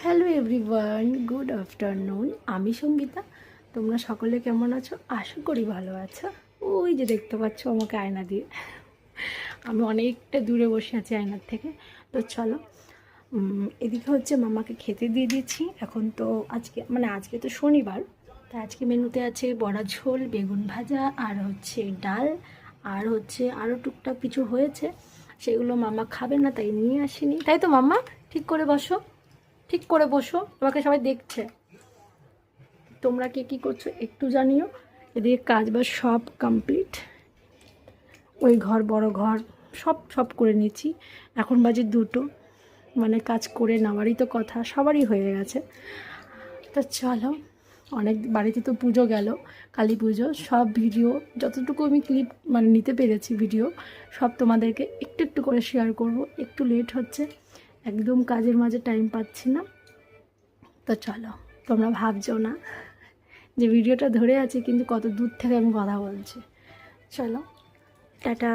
Hello everyone, good afternoon. আমি সঙ্গীতা। তোমরা সকলে কেমন আছো? আশা করি ভালো আছো। ওই যে দেখতে পাচ্ছ আমাকে আয়না দিয়ে, আমি অনেকটা দূরে বসে আছি আয়নার থেকে। তো চলো, এদিকে হচ্ছে মামাকে খেতে দিয়ে দিচ্ছি। এখন তো আজকে তো শনিবার, তাই আজকে মেনুতে আছে বড়া ঝোল, বেগুন ভাজা, আর হচ্ছে ডাল, আর হচ্ছে আরও টুকটাক কিছু হয়েছে। সেগুলো মামা খাবে না, তাই নিয়ে আসিনি। তাই তো মাম্মা, ঠিক করে বসো, ঠিক করে বসো, তোমাকে সবাই দেখছে। তোমরা কে কী করছো একটু জানিও। এদিকে কাজ বাজ সব কমপ্লিট, ওই ঘর বড় ঘর সব সব করে নিয়েছি। এখন বাজে 2টো, মানে কাজ করে নেওয়ারই তো কথা, সবারই হয়ে গেছে। তো চলো, অনেক বাড়িতে তো পুজো গেল, কালী পুজো, সব ভিডিও যতটুকু আমি ক্লিপ নিতে পেরেছি ভিডিও, সব তোমাদেরকে একটু একটু করে শেয়ার করব। একটু লেট হচ্ছে, একদম কাজের মাঝে টাইম পাচ্ছি না। তো চলো, তোমরা ভাবছো না যে ভিডিওটা ধরে আছে কিন্তু কত দূর থেকে আমি কথা বলছি। চলো, টাটা।